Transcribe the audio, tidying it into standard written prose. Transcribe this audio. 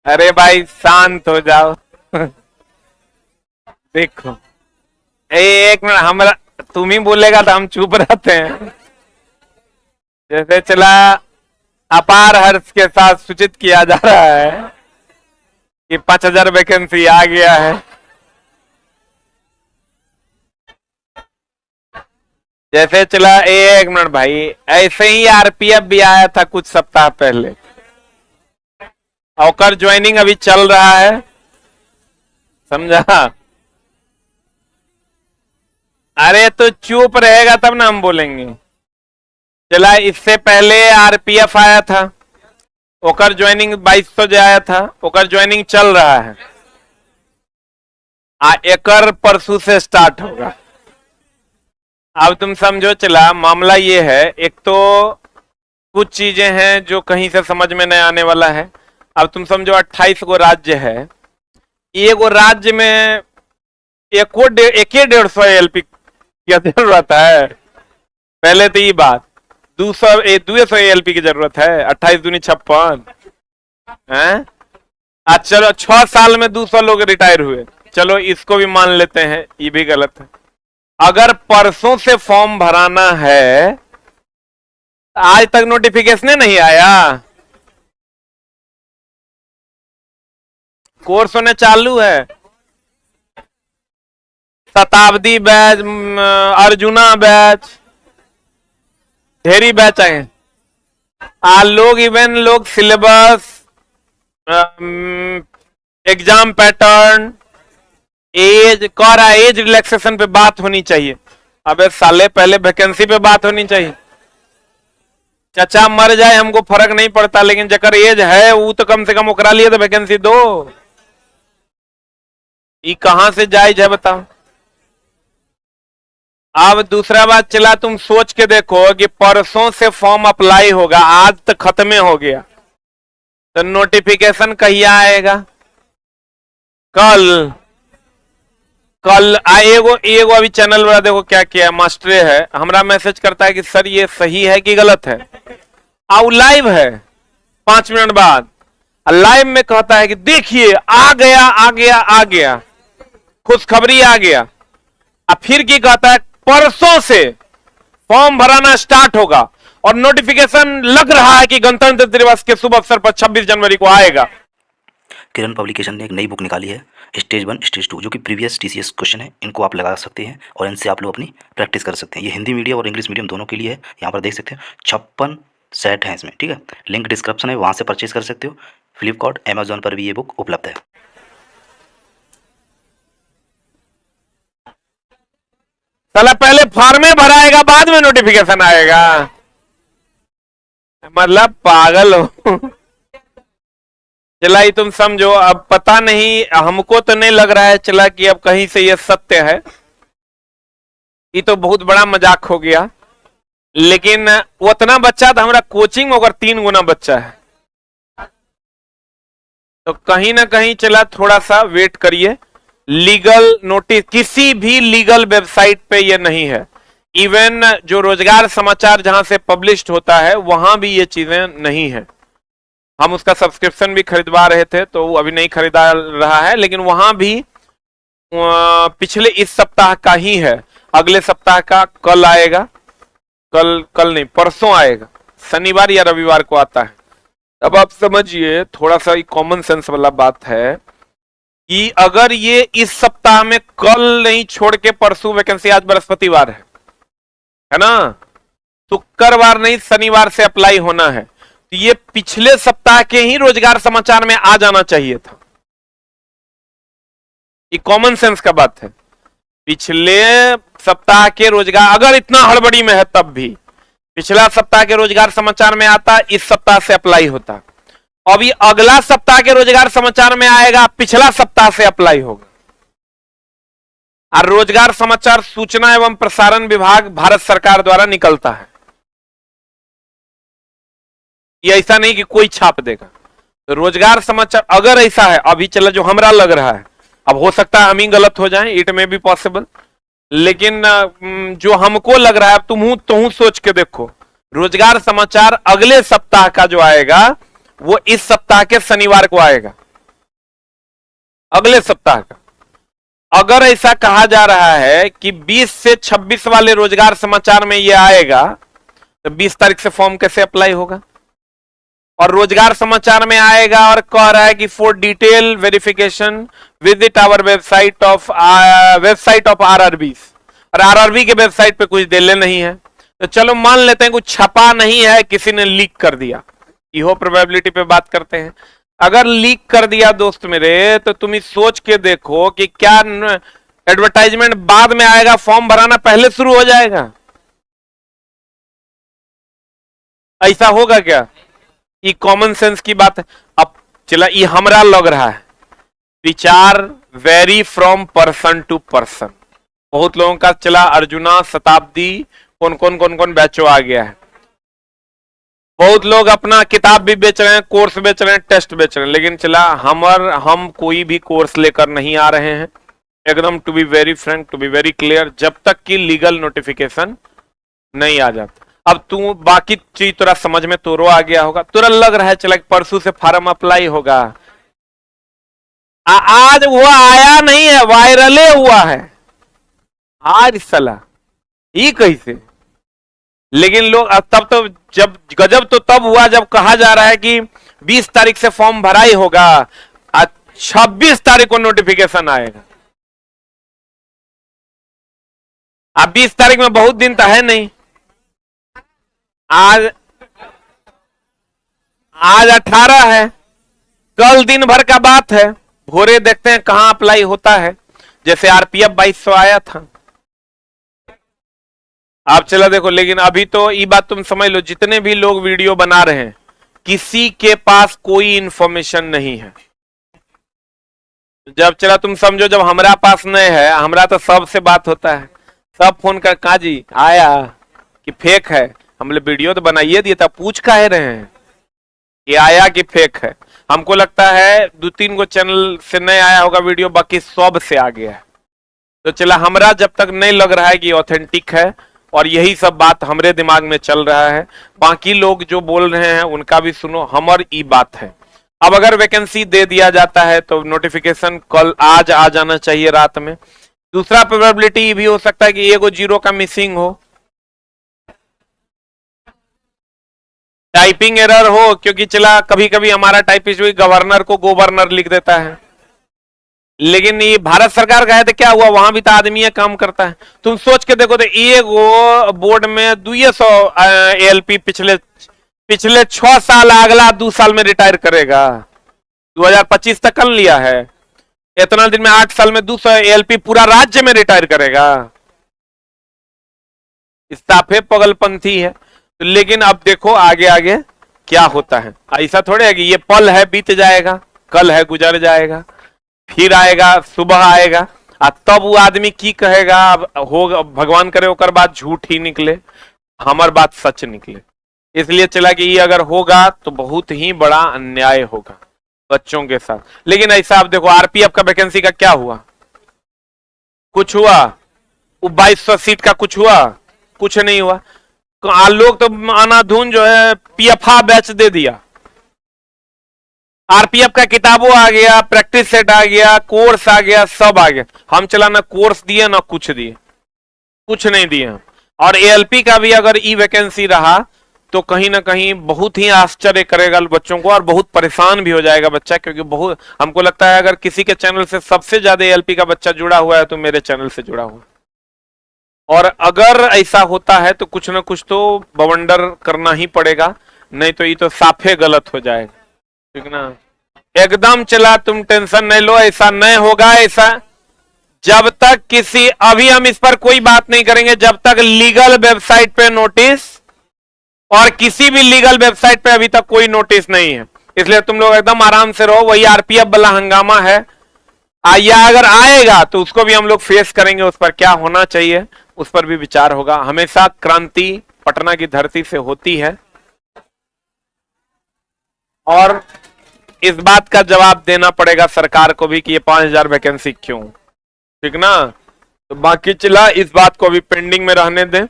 अरे भाई शांत हो जाओ। देखो एक मिनट, हमरा तुम ही बोलेगा तो हम चुप रहते हैं। जैसे चला, अपार हर्ष के साथ सूचित किया जा रहा है कि 5000 वैकेंसी आ गया है। जैसे चला, एक मिनट भाई, ऐसे ही आरपीएफ भी आया था कुछ सप्ताह पहले, और ज्वाइनिंग अभी चल रहा है, समझा? अरे तो चुप रहेगा तब ना हम बोलेंगे। चला, इससे पहले आरपीएफ आया था, ओकर ज्वाइनिंग 2200 जो आया था, ओकर ज्वाइनिंग चल रहा है। एकर परसों से स्टार्ट होगा। अब तुम समझो, चला मामला ये है, एक तो कुछ चीजें हैं जो कहीं से समझ में नहीं आने वाला है। अब तुम समझो 28 गो राज्य है, एगो राज्य में एक 150 एलपी की जरूरत है। पहले तो ये बात, 200 एलपी की जरूरत है। 28 दूनी 56 है। आज चलो 6 साल में 200 लोग रिटायर हुए, चलो इसको भी मान लेते हैं, ये भी गलत है। अगर परसों से फॉर्म भराना है, आज तक नोटिफिकेशन नहीं आया, कोर्स होने चालू है। शताब्दी बैच, अर्जुना बैच, ढेरी बैच आए। लोग इवन लोग सिलेबस, एग्जाम पैटर्न, एज कह रहा है, एज रिलैक्सेशन पे बात होनी चाहिए। अबे साले पहले वैकेंसी पे बात होनी चाहिए। चाचा मर जाए हमको फर्क नहीं पड़ता, लेकिन जकर एज है वो तो कम से कम ओकरा लिए तो वैकेंसी दो। ये कहां से जायज है बताओ? अब दूसरा बात चला, तुम सोच के देखो कि परसों से फॉर्म अप्लाई होगा, आज तक खत्म हो गया, तो नोटिफिकेशन कहिया आएगा? कल एगो अभी चैनल वाला देखो क्या किया, मास्टरे है, हमरा मैसेज करता है कि सर ये सही है कि गलत है। आओ लाइव है, 5 मिनट बाद लाइव में कहता है कि देखिए आ गया आ गया आ गया, खुशखबरी आ गया। अब फिर की कहता है परसों से फॉर्म भराना स्टार्ट होगा, और नोटिफिकेशन लग रहा है कि गणतंत्र दिवस के शुभ अवसर पर 26 जनवरी को आएगा। किरण पब्लिकेशन ने एक नई बुक निकाली है, स्टेज 1 स्टेज 2, जो कि प्रीवियस टीसीएस क्वेश्चन है। इनको आप लगा सकते हैं और इनसे आप लोग अपनी प्रैक्टिस कर सकते हैं। ये हिंदी मीडियम और इंग्लिश मीडियम दोनों के लिए है। यहाँ पर देख सकते हैं 56 सेट हैं इसमें, ठीक है। लिंक डिस्क्रिप्शन है, वहाँ से परचेज कर सकते हो। फ्लिपकार्ट, अमेजोन पर भी ये बुक उपलब्ध है। साला पहले फॉर्मे भराएगा, बाद में नोटिफिकेशन आएगा, मतलब पागल हो। चला, ये तुम समझो, अब पता नहीं, हमको तो नहीं लग रहा है चला कि अब कहीं से ये सत्य है। ये तो बहुत बड़ा मजाक हो गया, लेकिन उतना बच्चा था हमारा कोचिंग में, अगर 3 गुना बच्चा है, तो कहीं ना कहीं चला थोड़ा सा वेट करिए। लीगल नोटिस किसी भी लीगल वेबसाइट पे ये नहीं है। इवन जो रोजगार समाचार जहां से पब्लिश्ड होता है वहां भी ये चीजें नहीं है। हम उसका सब्सक्रिप्शन भी खरीदवा रहे थे, तो वो अभी नहीं खरीदा रहा है, लेकिन वहां भी पिछले इस सप्ताह का ही है। अगले सप्ताह का कल आएगा, कल नहीं परसों आएगा, शनिवार या रविवार को आता है। अब आप समझिए, थोड़ा सा कॉमन सेंस वाला बात है कि अगर ये इस सप्ताह में कल नहीं छोड़ के परसों वैकेंसी, आज बृहस्पतिवार है ना, शुक्रवार नहीं शनिवार से अप्लाई होना है, तो ये पिछले सप्ताह के ही रोजगार समाचार में आ जाना चाहिए था। ये कॉमन सेंस का बात है। पिछले सप्ताह के रोजगार, अगर इतना हड़बड़ी में है तब भी पिछला सप्ताह के रोजगार समाचार में आता, इस सप्ताह से अप्लाई होता। अभी अगला सप्ताह के रोजगार समाचार में आएगा, पिछला सप्ताह से अप्लाई होगा। और रोजगार समाचार सूचना एवं प्रसारण विभाग भारत सरकार द्वारा निकलता है। ये ऐसा नहीं कि कोई छाप देगा। तो रोजगार समाचार अगर ऐसा है, अभी चला जो हमरा लग रहा है, अब हो सकता है हम ही गलत हो जाएं, इट मे बी पॉसिबल, लेकिन जो हमको लग रहा है, तुम सोच के देखो, रोजगार समाचार अगले सप्ताह का जो आएगा वो इस सप्ताह के शनिवार को आएगा। अगले सप्ताह का। अगर ऐसा कहा जा रहा है कि 20 से 26 वाले रोजगार समाचार में ये आएगा, तो 20 तारीख से फॉर्म कैसे अप्लाई होगा? और रोजगार समाचार में आएगा और कह रहा है कि for detail verification visit our website of RRB, और आरआरबी के वेबसाइट पे कुछ देले नहीं है, तो चलो मान लेते हैं कुछ छपा नहीं है, किसी ने लीक कर दिया, इहो प्रोबेबिलिटी पे बात करते हैं। अगर लीक कर दिया दोस्त मेरे, तो तुम सोच के देखो कि क्या एडवर्टाइजमेंट बाद में आएगा, फॉर्म भराना पहले शुरू हो जाएगा? ऐसा होगा क्या? ये कॉमन सेंस की बात है। अब चला, ये हमरा लग रहा है, विचार vary from person to person. बहुत लोगों का चला अर्जुना, शताब्दी, कौन कौन बैचो आ गया है। बहुत लोग अपना किताब भी बेच रहे हैं, कोर्स बेच रहे हैं, टेस्ट बेच रहे हैं, लेकिन चला हम कोई भी कोर्स लेकर नहीं आ रहे हैं, एकदम to be very frank, to be very clear, जब तक कि लीगल नोटिफिकेशन नहीं आ जाता। अब तू बाकी चीज तुरा समझ में तोरो आ गया होगा, तुरा लग रहा है चला परसों से फार्म अप्लाई होगा। आज वो आया नहीं है, वायरले हुआ है आज साला, ये कैसे? लेकिन लोग तब तो जब गजब तो तब हुआ जब कहा जा रहा है कि 20 तारीख से फॉर्म भराई होगा, 26 तारीख को नोटिफिकेशन आएगा। अब 20 तारीख में बहुत दिन तो है नहीं, आज 18 है, कल दिन भर का बात है, भोरे देखते हैं कहां अप्लाई होता है। जैसे आरपीएफ 2200 आया था, आप चला देखो। लेकिन अभी तो ये बात तुम समझ लो, जितने भी लोग वीडियो बना रहे हैं, किसी के पास कोई इंफॉर्मेशन नहीं है। जब चला तुम समझो, जब हमारा पास नहीं है, हमारा तो सबसे बात होता है, सब फोन कर काजी आया कि फेक है, हम लोग वीडियो तो बनाइए दिए था, पूछ काहे रहे हैं कि आया कि फेक है। हमको लगता है 2-3 गो चैनल से नहीं आया होगा वीडियो, बाकी सब से आ गया है। तो चला हमरा जब तक नहीं लग रहा है कि ऑथेंटिक है, और यही सब बात हमरे दिमाग में चल रहा है, बाकी लोग जो बोल रहे हैं उनका भी सुनो, हमर ई बात है। अब अगर वैकेंसी दे दिया जाता है तो नोटिफिकेशन कल आज आ जाना चाहिए रात में। दूसरा प्रोबेबिलिटी भी हो सकता है कि 1 जीरो का मिसिंग हो, टाइपिंग एरर हो, क्योंकि चला कभी कभी हमारा टाइपिस्ट भी गवर्नर को गवर्नर लिख देता है। लेकिन ये भारत सरकार का है तो क्या हुआ, वहां भी तो आदमी काम करता है। तुम सोच के देखो तो एक बोर्ड में 200 एएलपी पिछले 6 साल, अगला 2 साल में रिटायर करेगा। 2025 तक कर लिया है, इतना दिन में 8 साल में 200 एएलपी पूरा राज्य में रिटायर करेगा। इस्ताफे पगलपंथी है। लेकिन अब देखो आगे आगे क्या होता है। ऐसा थोड़े है कि ये पल है बीत जाएगा, कल है गुजर जाएगा, फिर आएगा, सुबह आएगा, तब वो आदमी की कहेगा होगा, भगवान करे ओकर बात झूठ ही निकले, हमार बात सच निकले। इसलिए चला कि ये अगर होगा तो बहुत ही बड़ा अन्याय होगा बच्चों के साथ। लेकिन ऐसा आप देखो, आरपीएफ का वैकेंसी का क्या हुआ? कुछ हुआ? वो 2200 सीट का कुछ हुआ? कुछ नहीं हुआ। लोग तो अनाधुन जो है पीएफआ बैच दे दिया, आरपीएफ का किताबों आ गया, प्रैक्टिस सेट आ गया, कोर्स आ गया, सब आ गया। हम चला ना कोर्स दिए ना कुछ दिए, कुछ नहीं दिए। और एएलपी का भी अगर ई वैकेंसी रहा तो कहीं ना कहीं बहुत ही आश्चर्य करेगा बच्चों को, और बहुत परेशान भी हो जाएगा बच्चा। क्योंकि बहुत हमको लगता है अगर किसी के चैनल से सबसे ज्यादा एएलपी का बच्चा जुड़ा हुआ है तो मेरे चैनल से जुड़ा हुआ। और अगर ऐसा होता है तो कुछ ना कुछ तो बवंडर करना ही पड़ेगा, नहीं तो ये तो साफे गलत हो जाएगा, ठीक ना। एकदम चला तुम टेंशन नहीं लो, ऐसा नहीं होगा। ऐसा जब तक किसी, अभी हम इस पर कोई बात नहीं करेंगे जब तक लीगल वेबसाइट पे नोटिस, और किसी भी लीगल वेबसाइट पे अभी तक कोई नोटिस नहीं है। इसलिए तुम लोग एकदम आराम से रहो। वही आरपीएफ वाला हंगामा है, या अगर आएगा तो उसको भी हम लोग फेस करेंगे, उस पर क्या होना चाहिए उस पर भी विचार होगा। हमेशा क्रांति पटना की धरती से होती है, और इस बात का जवाब देना पड़ेगा सरकार को भी कि ये 5000 वैकेंसी क्यों, ठीक ना। तो बाकी चला इस बात को अभी पेंडिंग में रहने दें।